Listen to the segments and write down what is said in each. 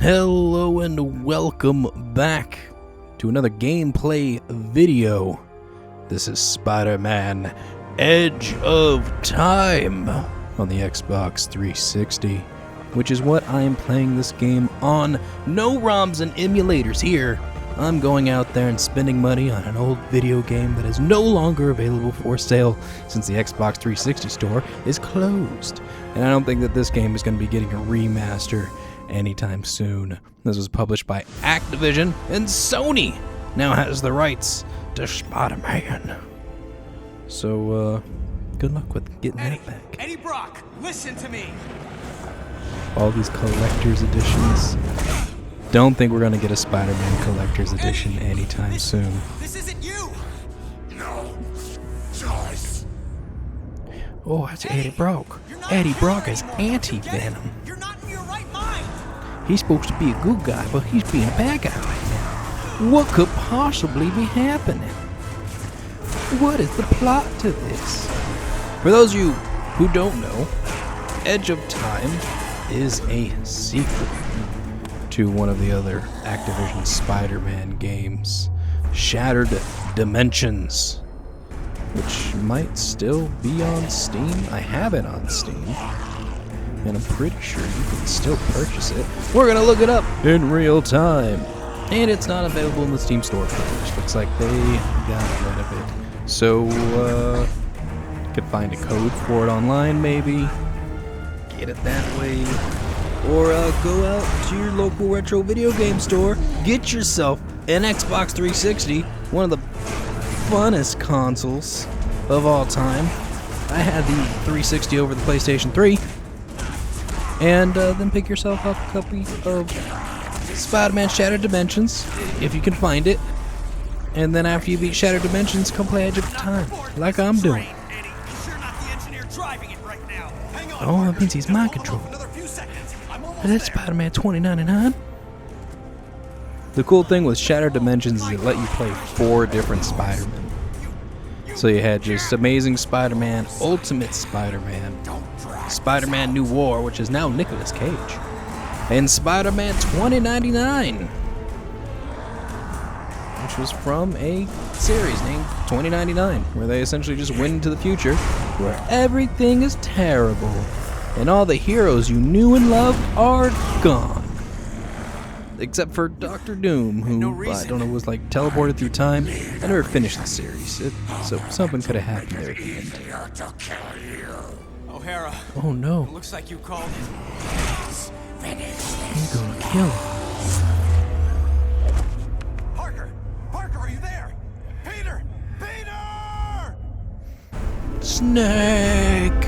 Hello and welcome back to another gameplay video. This is Spider-Man Edge of Time on the Xbox 360, which is what I am playing this game on. No ROMs and emulators here. I'm going out there and spending money on an old video game that is no longer available for sale since the Xbox 360 store is closed. And I don't think that this game is going to be getting a remaster anytime soon. This was published by Activision, and Sony now has the rights to Spider-Man. So, good luck with getting that back. Eddie Brock, listen to me! All these collector's editions. Don't think we're gonna get a Spider-Man collector's edition anytime soon. This isn't you! No. Joyce. Oh, that's Eddie Brock. Eddie Brock is anti-Venom. You're not in your right mind! He's supposed to be a good guy, but he's being a bad guy right now. What could possibly be happening? What is the plot to this? For those of you who don't know, Edge of Time is a sequel to one of the other Activision Spider-Man games, Shattered Dimensions, which might still be on Steam. I have it on Steam, and I'm pretty sure you can still purchase it. We're gonna look it up in real time, and it's not available in the Steam store, which looks like they got rid of it. So, could find a code for it online, maybe. Get it that way. Or go out to your local retro video game store, get yourself an Xbox 360, one of the funnest consoles of all time. I had the 360 over the PlayStation 3. And then pick yourself up a copy of Spider-Man Shattered Dimensions, if you can find it. And then after you beat Shattered Dimensions, come play Edge of Time, like I'm doing. Oh, that means he's mind controlled. Is that Spider-Man 2099? The cool thing with Shattered Dimensions is it let you play 4 different Spider-Men. So you had just Amazing Spider-Man, Ultimate Spider-Man, Spider-Man New War, which is now Nicolas Cage, and Spider-Man 2099, which was from a series named 2099, where they essentially just went into the future, where everything is terrible, and all the heroes you knew and loved are gone. Except for Dr. Doom, who, I don't know, was like teleported through time. I never finished the series, so something could have happened there at the end. O'Hara. Oh no. Looks like you called it. He's gonna kill him. Parker! Parker, are you there? Peter! Peter! Snake!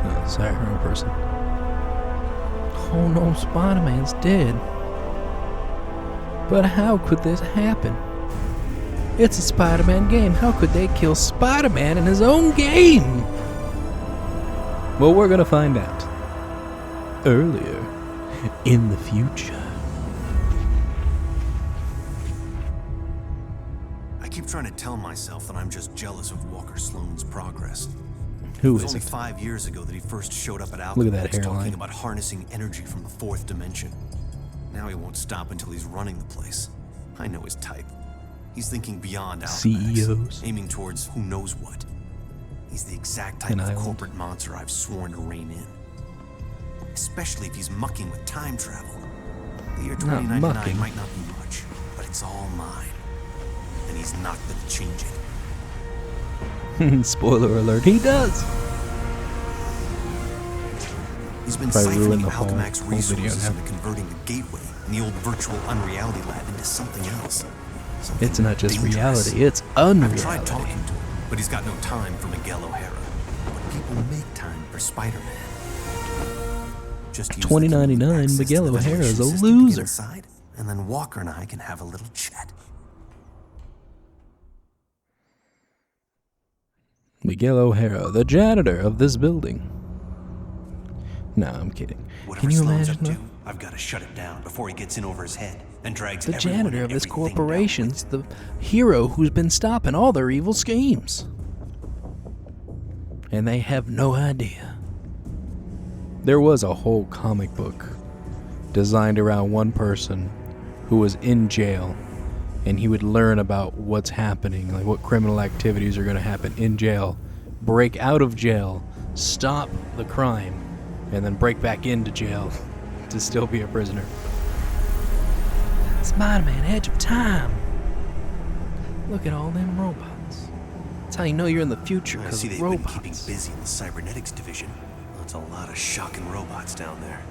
Oh, sorry, wrong person. Oh no, Spider-Man's dead. But how could this happen? It's a Spider-Man game. How could they kill Spider-Man in his own game? Well, we're gonna find out. Earlier in the future. I keep trying to tell myself that I'm just jealous of Walker Sloan's progress. Who It was is only it? 5 years ago that he first showed up at Look at that Alchemax hairline. talking about harnessing energy from the 4th dimension. Now he won't stop until he's running the place. I know his type. He's thinking beyond Alchemax, CEOs. aiming towards who knows what. He's the exact type An of island. corporate monster I've sworn to rein in. Especially if he's mucking with time travel. The year Not 2099 mucking. might not be much, but it's all mine. And he's not gonna change it. Spoiler alert, he does. He's been Probably ruined siphoning the whole Alchemax video resources now. into converting the gateway and the old virtual unreality lab into something else. Something It's not just dangerous. reality, it's I've tried unreality. talking to him, but he's got no time for Miguel O'Hara. But people make time for Spider-Man. Just use the 2099, access Miguel to the O'Hara is a ventilation system to get loser. inside, and then Walker and I can have a little chat. Miguel O'Hara, the janitor of this building. No, I'm kidding. Whatever Can you Sloan's imagine up that? to, I've got to shut it down before he gets in over his head and drags The everyone janitor and of this everything down corporation's with the hero who's been stopping all their evil schemes. And they have no idea. There was a whole comic book designed around one person who was in jail, and he would learn about what's happening, like what criminal activities are going to happen in jail, break out of jail, stop the crime, and then break back into jail to still be a prisoner. Spider-Man, Edge of Time. Look at all them robots. That's how you know you're in the future, I because see they've robots. been keeping busy in the cybernetics division. That's a lot of shocking robots down there.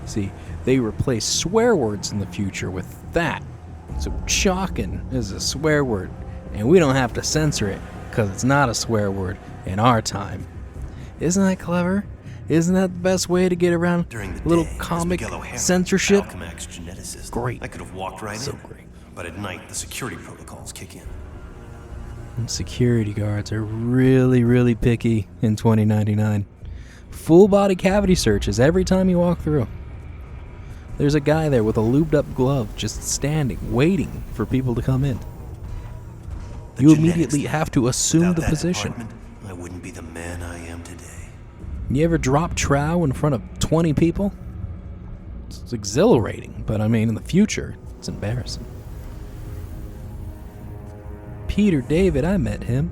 See, they replace swear words in the future with that. So shocking is a swear word, and we don't have to censor it because it's not a swear word in our time. Isn't that clever? Isn't that the best way to get around During the little day, as comic Miguel O'Hara, censorship? Alchemax geneticist. Great. I could have walked right So in. great. But at night, the security protocols kick in. And security guards are really, really picky in 2099. Full body cavity searches every time you walk through. There's a guy there with a lubed up glove just standing, waiting for people to come in. The You genetics immediately lab. have to assume Without the that position. department, I wouldn't be the man I am today. You ever drop trow in front of 20 people? It's exhilarating, but I mean, in the future, it's embarrassing. Peter David, I met him.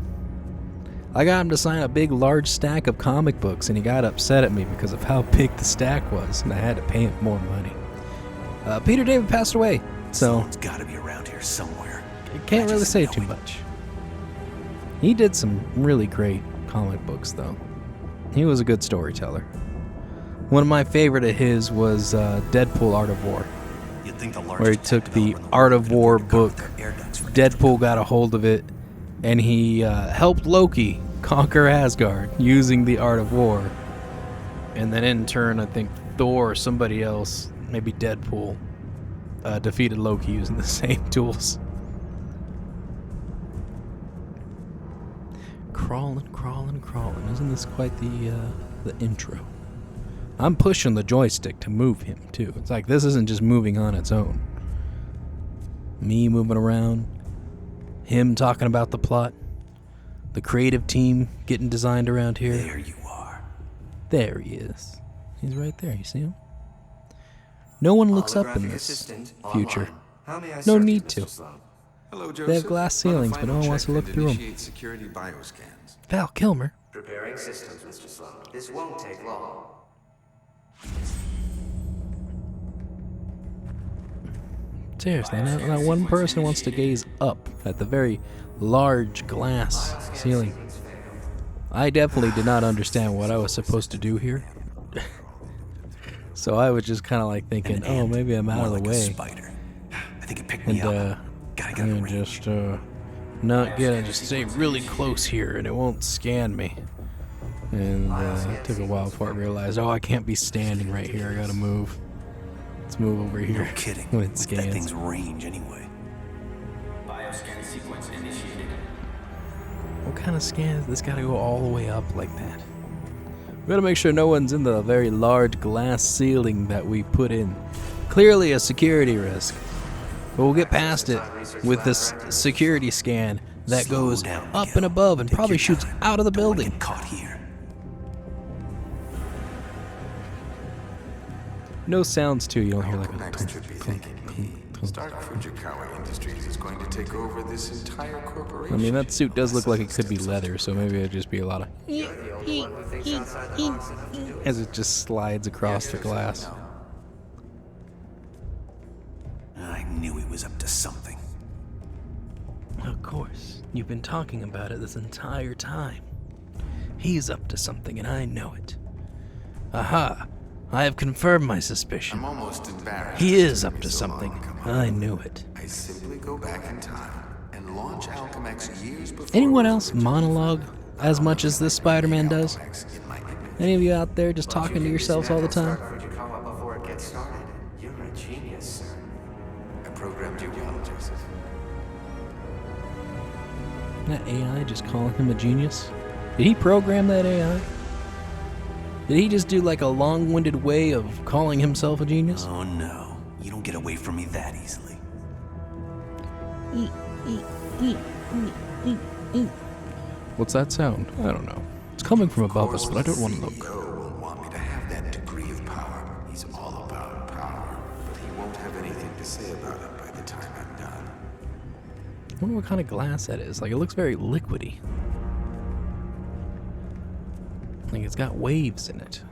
I got him to sign a big, large stack of comic books, and he got upset at me because of how big the stack was, and I had to pay him more money. Peter David passed away, so Someone's got to be around here somewhere. I can't I really just say know too it. much. He did some really great comic books, though. He was a good storyteller. One of my favorite of his was Deadpool Art of War, You'd think the where he largest took tech the developer in the Art world of could War afford to carve book. their air ducts for Deadpool got a hold of it, and he helped Loki conquer Asgard using the Art of War. And then in turn, I think Thor or somebody else, maybe Deadpool, defeated Loki using the same tools. Crawling, crawling, crawling. Isn't this quite the intro? I'm pushing the joystick to move him, too. It's like this isn't just moving on its own. Me moving around, him talking about the plot, the creative team getting designed around here. There you are. There he is. He's right there, you see him? No one looks up in this future. No need to. Hello, Joseph. They have glass ceilings, but no one wants to look through them. Initiate security bioscans. Val Kilmer. Preparing systems, Mr. Sloan. This won't take long. Seriously, not one person wants to gaze up at the very large glass ceiling. I definitely did not understand what I was supposed to do here. So I was just kind of like thinking, oh, maybe I'm out More of the like a way. spider. I think it picked me And up. Gotta get I'm in the gonna range. just not get it, just stay really close here and it won't scan me. And it took a while before I realized, oh, I can't be standing right here, I gotta move. Let's move over here. No kidding. When it What's that thing's scans. range anyway? Bioscan sequence initiated. What kind of scan is this gotta go all the way up like that? We gotta make sure no one's in the very large glass ceiling that we put in. Clearly a security risk. But we'll get past it with this security scan that Slow goes down, up Miguel. and above and Take probably your shoots time. out of the Don't wanna building. get caught here. No sounds too, you don't hear like a Alchemax should be thanking me. Stark Fujikawa Industries is going to take over this entire corporation. I mean, that suit does look like it could be leather, so maybe it'd just be a lot of You're the only one who thinks outside the box enough to do it. as it just slides across the glass. I knew he was up to something. Of course, you've been talking about it this entire time. He's up to something, and I know it. Aha! I have confirmed my suspicion. I'm almost embarrassed. He is it up took to me so long something. come up I with. knew it. I simply go back in time and launch Alchemax years before. Anyone it was else originally monologue founded. as much as this Spider-Man does? Alchemax in my image. Any of you out there just talking to yourselves all the time? Start Fujikawa before it gets started. You're a genius, sir. I programmed you well, Joseph. That AI just calling him a genius? Did he program that AI? Did he just do like a long-winded way of calling himself a genius? Oh no, you don't get away from me that easily. What's that sound? I don't know. It's coming from Of above us, course, but I don't the want to look. CEO won't want me to have that degree of power. He's all have anything to say about it by the time I'm done. I wonder what kind of glass that is. Like, it looks very liquidy. Like, it's got waves in it.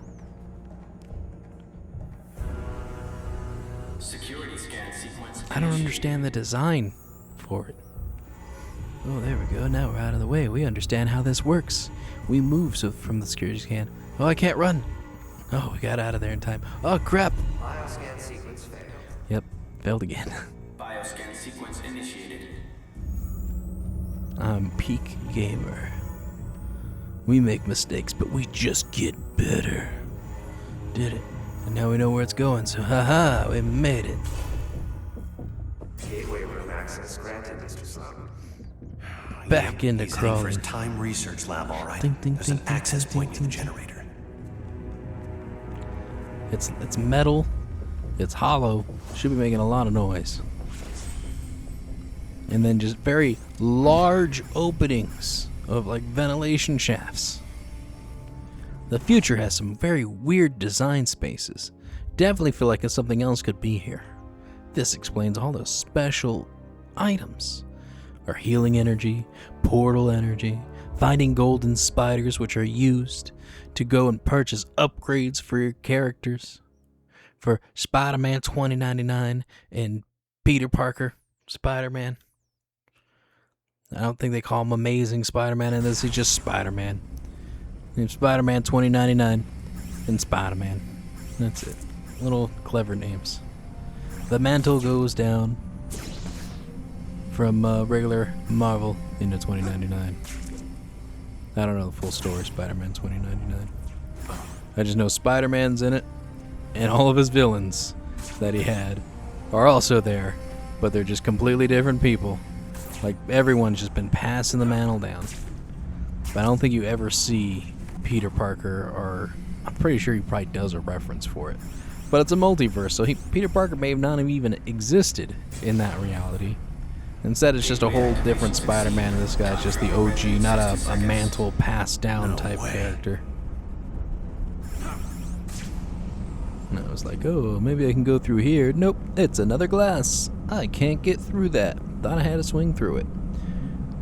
Security scan sequence. I don't understand the design for it. Oh, there we go. Now we're out of the way. We understand how this works. We move from the security scan. Oh, I can't run. Oh, we got out of there in time. Oh, crap. Bioscan sequence failed. Yep, failed again. Bioscan sequence initiated. I'm Peak Gamer. We make mistakes, but we just get better. Did it. And now we know where it's going, so haha, we made it. Gateway room access granted, Mr. Slum. Back into He's heading for his crawling. time research lab, all right. Ding, ding, There's ding, an ding, access ding, point ding, near the ding. generator. It's metal. It's hollow. Should be making a lot of noise. And then just very large openings of like ventilation shafts. The future has some very weird design spaces. Definitely feel like something else could be here. This explains all those special items. Our healing energy, portal energy, finding golden spiders which are used to go and purchase upgrades for your characters. For Spider-Man 2099 and Peter Parker, Spider-Man. I don't think they call him Amazing Spider-Man in this, he's just Spider-Man. Named Spider-Man 2099 and Spider-Man. That's it. Little clever names. The mantle goes down from regular Marvel into 2099. I don't know the full story, Spider-Man 2099. I just know Spider-Man's in it, and all of his villains that he had are also there, but they're just completely different people. Like, everyone's just been passing the mantle down. But I don't think you ever see Peter Parker, or I'm pretty sure he probably does a reference for it. But it's a multiverse, so Peter Parker may have not have even existed in that reality. Instead, it's just a whole different Spider-Man, and this guy's just the OG, not a mantle passed down type character. And I was like, oh, maybe I can go through here. Nope, it's another glass. I can't get through that. Thought I had to swing through it.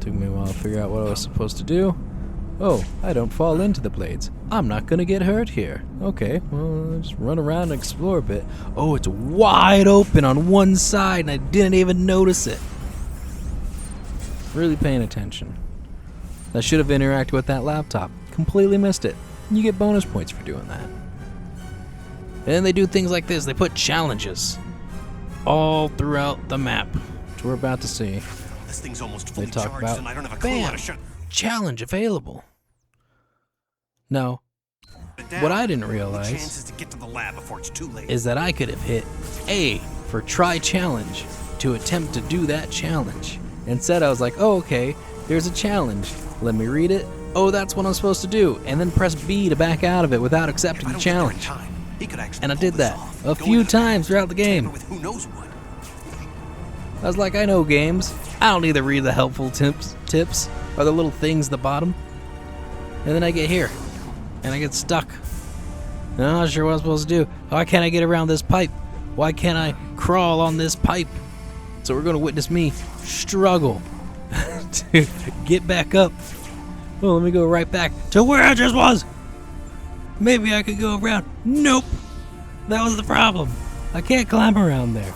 Took me a while to figure out what I was supposed to do. Oh, I don't fall into the blades. I'm not gonna get hurt here. Okay, well, I'll just run around and explore a bit. Oh, it's wide open on one side and I didn't even notice it. Really paying attention. I should have interacted with that laptop. Completely missed it. You get bonus points for doing that. And then they do things like this. They put challenges all throughout the map, which we're about to see. This thing's almost They fully talk charged, about, and I don't have a clue how bam, to shut challenge available. Now, it down. what I didn't The realize chance is to get to the lab before it's too late. is that I could have hit A for try challenge to attempt to do that challenge. Instead, I was like, oh, okay, there's a challenge. Let me read it. Oh, that's what I'm supposed to do. And then press B to back out of it without If accepting I the don't get there in challenge. time, he could actually And I pull did this that off. a Go few into the times past, throughout the game. tamper with who knows what. I was like, I know games. I don't need to read the helpful tips or the little things at the bottom. And then I get here, and I get stuck. And I'm not sure what I'm supposed to do. Why can't I get around this pipe? Why can't I crawl on this pipe? So we're going to witness me struggle to get back up. Well, let me go right back to where I just was. Maybe I could go around. Nope. That was the problem. I can't climb around there.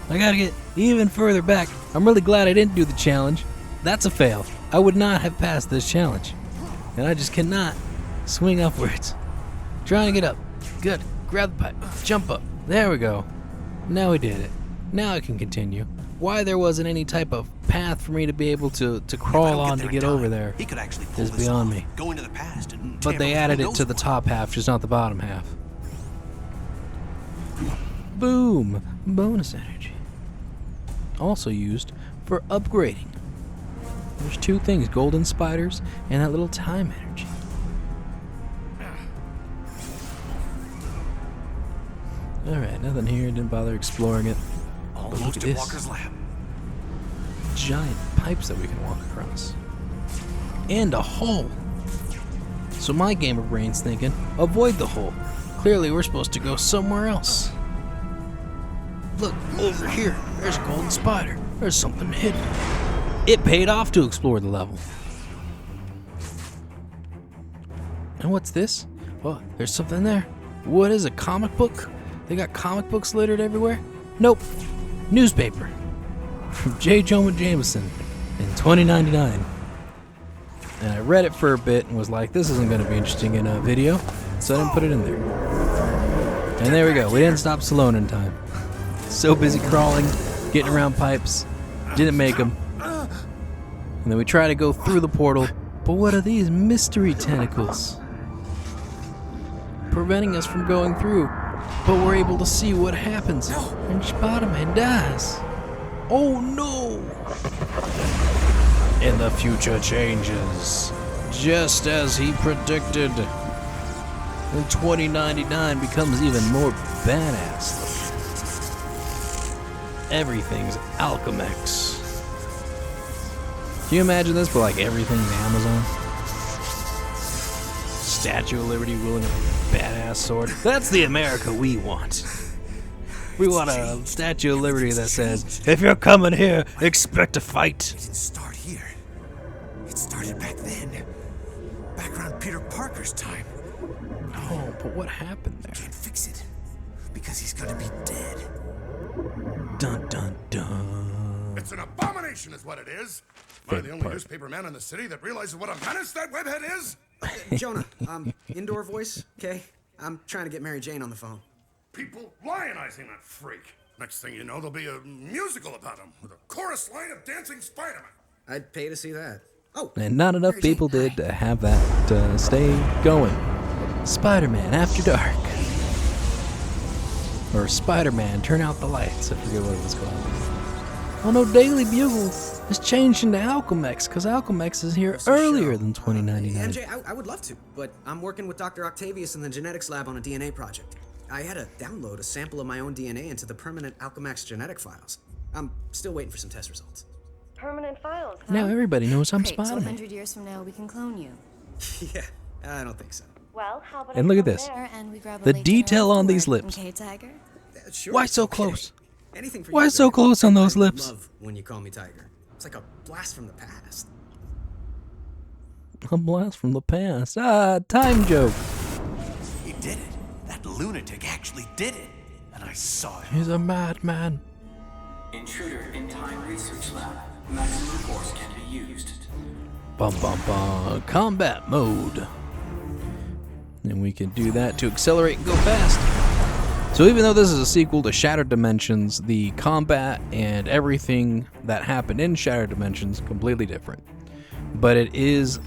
I gotta get even further back. I'm really glad I didn't do the challenge. That's a fail. I would not have passed this challenge. And I just cannot swing upwards. Trying to get up. Good. Grab the pipe. Jump up. There we go. Now we did it. Now I can continue. Why there wasn't any type of path for me to be able to If I crawl don't on there to in get time, over there. He could actually pull is this beyond off. me. Go into the past and But they tamper added with it who to the knows top half, just not the bottom half. Boom! Bonus energy. Also used for upgrading. There's two things, golden spiders and that little time energy. Alright, nothing here, didn't bother exploring it. what. But look Almost at at this. Walker's lab. Giant pipes that we can walk across. And a hole. So my gamer brain's thinking, avoid the hole. Clearly we're supposed to go somewhere else. Look, over here. There's a golden spider. There's something hidden. It paid off to explore the level. And what's this? Oh, there's something there. What is a comic book? They got comic books littered everywhere? Nope. Newspaper. From J. Jonah Jameson in 2099. And I read it for a bit and was like, this isn't going to be interesting in a video, so I didn't put it in there. And there we go. We didn't stop Stallone in time. So busy crawling, getting around pipes, didn't make them. And then we try to go through the portal, but what are these mystery tentacles? Preventing us from going through, but we're able to see what happens when Spider-Man dies. Oh no! And the future changes, just as he predicted. And 2099 becomes even more badass. Everything's Alchemex. Can you imagine this, but like everything's Amazon? Statue of Liberty wielding a badass sword. That's the America we want. We want a Statue of Liberty that says, if you're coming here, expect a fight. It didn't start here. It started back then. Back around Peter Parker's time. Oh, but what happened there? Can't fix it. Because he's gonna be dead. Dun dun dun. It's an abomination is what it is. Am I the only newspaper man in the city that realizes what a menace that webhead is? Jonah, indoor voice, okay? I'm trying to get Mary Jane on the phone. People lionizing that freak. Next thing you know, there'll be a musical about him with a chorus line of dancing Spiderman. I'd pay to see that. Oh, And not enough Mary Jane, people did hi. to have that stay going. Spider-Man After Dark. Or Spider-Man Turn Out the Lights. I forget what it was called. Well, no, Daily Bugle is changed into Alchemex because Alchemex is here earlier than 2099. MJ, I would love to, but I'm working with Dr. Octavius in the genetics lab on a DNA project. I had to download a sample of my own DNA into the permanent Alchemax genetic files. I'm still waiting for some test results. Permanent files, huh? Now everybody knows I'm Great, so Spider-Man. 100 years from now we can clone you. Yeah, I don't think so. Well, how about And I look at come this. there and we grab a The late dinner detail on afterward, these lips. Okay, Tiger? Sure, Why so okay. close? Anything for Why you, so baby. close on those I lips? love when you call me Tiger. It's like a blast from the past. A blast from the past. Ah, time joke. He did it. That lunatic actually did it. And I saw it. He's a madman. Intruder in time research lab. Maximum force can be used. Bum bum bum. Combat mode. And we can do that to accelerate and go fast. So even though this is a sequel to Shattered Dimensions, the combat and everything that happened in Shattered Dimensions completely different. But it is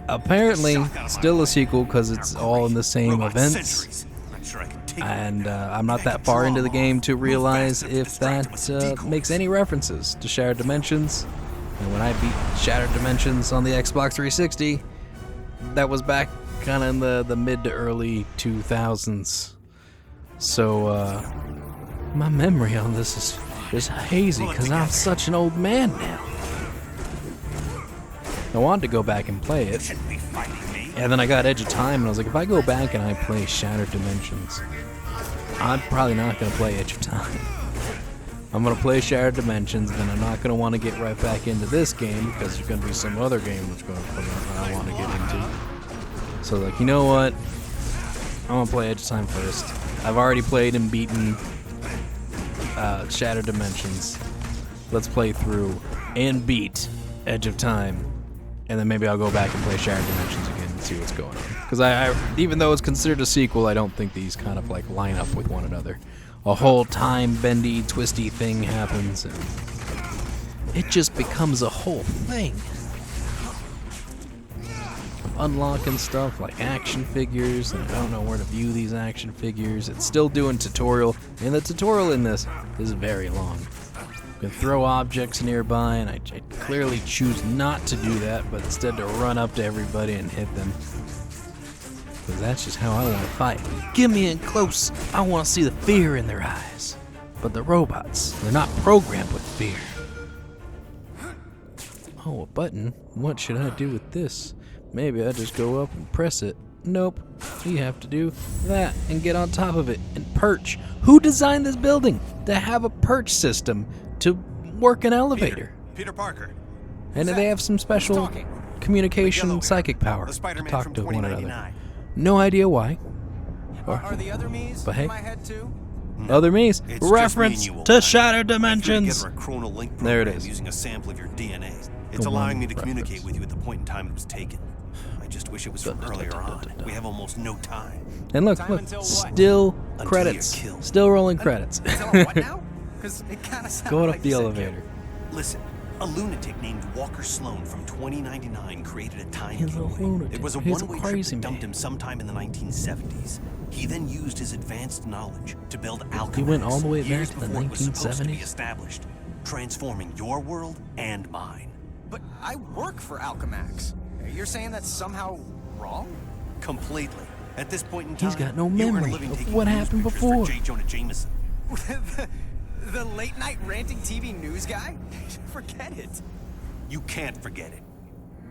apparently still a sequel because it's all in the same Robot events. centuries. I'm sure I can take And it. I'm not that far into the game to realize if that makes any references to Shattered Dimensions. And when I beat Shattered Dimensions on the Xbox 360, that was back kind of in the mid to early 2000s. So my memory on this is just hazy because I'm such an old man now. I wanted to go back and play it. Shouldn't be fighting me. And then I got Edge of Time, and I was like, if I go back and I play Shattered Dimensions, I'm probably not going to play Edge of Time. I'm going to play Shattered Dimensions, and then I'm not going to want to get right back into this game, because there's going to be some other game that's going to come out that I want to get into. So like, you know what? I'm going to play Edge of Time first. I've already played and beaten Shattered Dimensions. Let's play through and beat Edge of Time. And then maybe I'll go back and play Shattered Dimensions again and see what's going on. Because I even though it's considered a sequel, I don't think these kind of like line up with one another. A whole time bendy, twisty thing happens, and it just becomes a whole thing. I'm unlocking stuff like action figures, and I don't know where to view these action figures. It's still doing tutorial, and the tutorial in this is very long. You can throw objects nearby, and I clearly choose not to do that, but instead to run up to everybody and hit them. Because that's just how I want to fight. Get me in close. I want to see the fear in their eyes. But the robots, they're not programmed with fear. Oh, a button? What should I do with this? Maybe I just go up and press it. Nope. You have to do that and get on top of it and perch. Who designed this building? to have a perch system to work an elevator. Peter Parker. And they have some special communication psychic power The to Spider-Man talk from to one another. 2099. No idea why. Are the other me's But hey, in my head too? other me's. It's just Reference me and you, old to man. Shattered I threw Dimensions. together a chronal link There it program is. Using a sample of your DNA. It's The allowing one me to communicate reference. with you at the point in time it was taken. I just wish it was from earlier on. We have almost no time. And look, Time look, until what? still Until credits. you're killed. Still rolling credits. Tell him what now? Because it kind of sounds Going like up the you said elevator. Listen, a lunatic named Walker Sloan from 2099 created a time He's a gateway. lunatic. It was a He's a one-way trip crazy that dumped man. him sometime in the 1970s. He then used his advanced knowledge to build Alchemax. He went all the way back years to the before it was supposed to be 1970s? established, transforming your world and mine. But I work for Alchemax. You're saying that's somehow wrong? Completely. At this point in time, He's got no you earn a memory living of taking what news happened pictures before. For J. Jonah Jameson. the late night ranting TV news guy? Forget it. You can't forget it.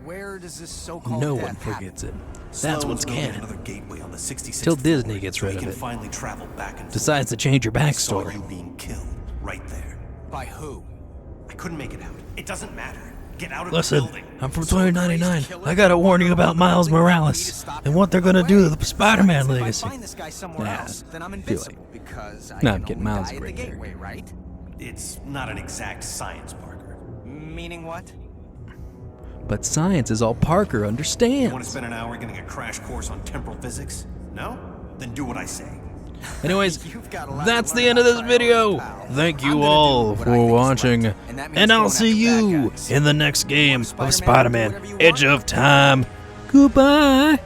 Where does this so-called No death one forgets it. That's Sloan's what's building canon. Another gateway on the 66th Till Disney floor, gets so rid he of can it. finally travel back and Decides to change your I saw backstory. you being killed right there. By who? I couldn't make it out. It doesn't matter. Get out of Listen, the building. I'm from 2099. I gotta warn you about Miles Morales and what they're gonna do to the Spider-Man If I legacy. find this guy somewhere Nah, else, then I'm feel invincible like- because I Nah, can I'm getting only Miles die a at the great gateway, right? It's not an exact science, Parker. Meaning what? But science is all Parker You want to understands. spend an hour getting a crash course on temporal physics? No? Then do what I say. Anyways, You've got a lot that's to the learn end of about this video. priorities, pal. Thank I'm you gonna all do what I for think is watching, right, and that means and I'll going see after bad you guys. in the next game Want of Spider-Man to do Spider-Man: whatever you Edge want? of Time. Goodbye.